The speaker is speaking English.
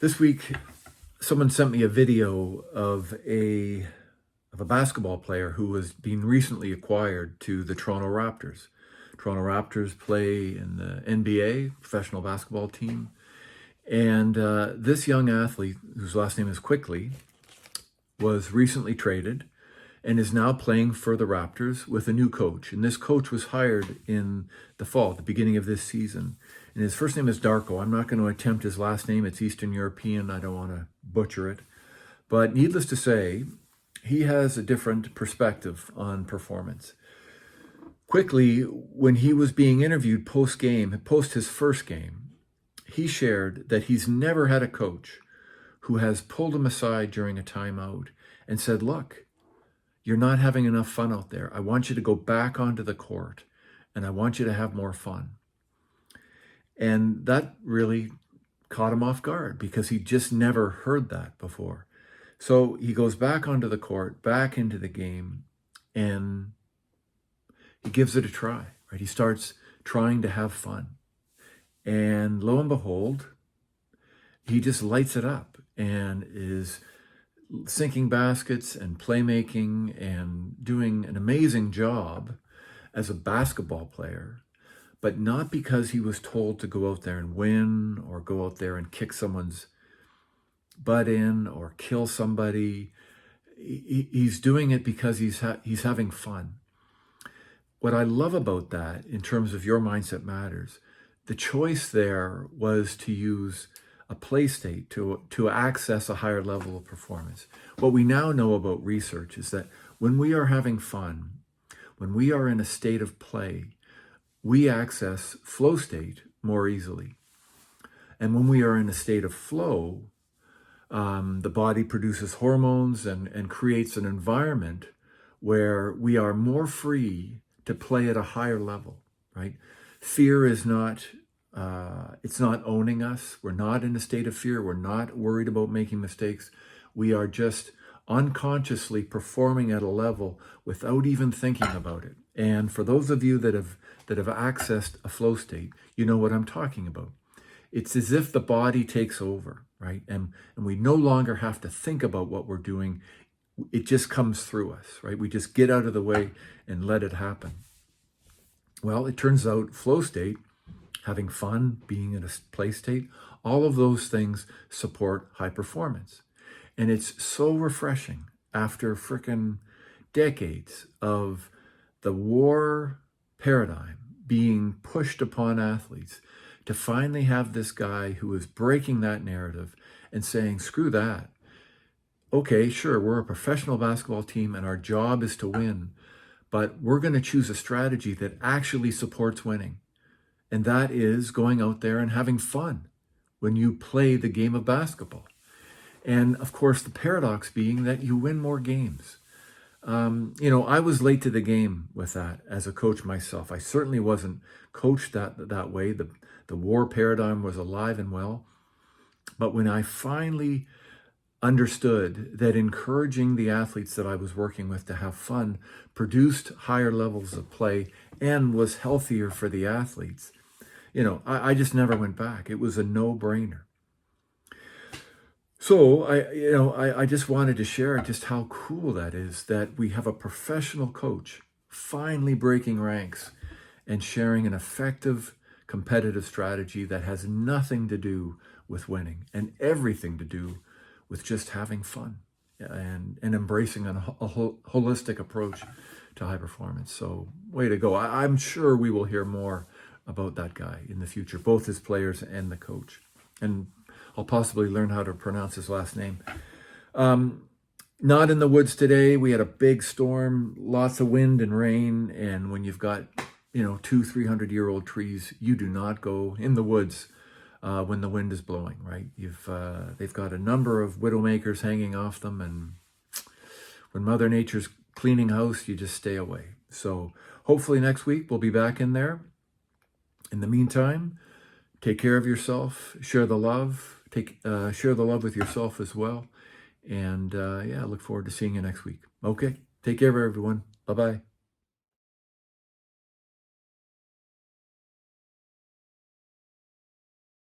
This week, someone sent me a video of a basketball player who was being recently acquired to the Toronto Raptors. Toronto Raptors play in the NBA, professional basketball team. And this young athlete, whose last name is Quickly, was recently traded and is now playing for the Raptors with a new coach. And this coach was hired in the fall, at the beginning of this season. And his first name is Darko. I'm not going to attempt his last name. It's Eastern European. I don't want to butcher it. But needless to say, he has a different perspective on performance. Quickly, when he was being interviewed post his first game, he shared that he's never had a coach who has pulled him aside during a timeout and said, "Look, you're not having enough fun out there. I want you to go back onto the court and I want you to have more fun." And that really caught him off guard because he just never heard that before. So he goes back onto the court, back into the game, and he gives it a try, right? He starts trying to have fun. And lo and behold, he just lights it up and is sinking baskets and playmaking and doing an amazing job as a basketball player, but not because he was told to go out there and win or go out there and kick someone's butt in or kill somebody. He's doing it because he's having fun. What I love about that, in terms of Your Mindset Matters, the choice there was to use a play state to access a higher level of performance. What we now know about research is that when we are having fun, when we are in a state of play, we access flow state more easily. And when we are in a state of flow, the body produces hormones and creates an environment where we are more free to play at a higher level, right? Fear is not, it's not owning us. We're not in a state of fear. We're not worried about making mistakes. We are just unconsciously performing at a level without even thinking about it. And for those of you that have accessed a flow state, you know what I'm talking about. It's as if the body takes over, right? And we no longer have to think about what we're doing. It just comes through us, right? We just get out of the way and let it happen. Well, it turns out flow state, having fun, being in a play state, all of those things support high performance. And it's so refreshing after frickin' decades of the war paradigm being pushed upon athletes to finally have this guy who is breaking that narrative and saying, screw that. Okay, sure, we're a professional basketball team and our job is to win, but we're going to choose a strategy that actually supports winning. And that is going out there and having fun when you play the game of basketball. And of course, the paradox being that you win more games. I was late to the game with that as a coach myself. I certainly wasn't coached that way. The war paradigm was alive and well. But when I finally understood that encouraging the athletes that I was working with to have fun produced higher levels of play and was healthier for the athletes, I just never went back. It was a no-brainer. So I just wanted to share just how cool that is, that we have a professional coach finally breaking ranks and sharing an effective competitive strategy that has nothing to do with winning and everything to do with just having fun and embracing a holistic approach to high performance. So way to go. I'm sure we will hear more about that guy in the future, both his players and the coach. And I'll possibly learn how to pronounce his last name. Not in the woods today. We had a big storm, lots of wind and rain. And when you've got, 200-300-year-old trees, you do not go in the woods when the wind is blowing, right? They've got a number of widowmakers hanging off them. And when Mother Nature's cleaning house, you just stay away. So hopefully next week we'll be back in there. In the meantime, take care of yourself, share the love, share the love with yourself as well. And I look forward to seeing you next week. Okay, take care, everyone. Bye-bye.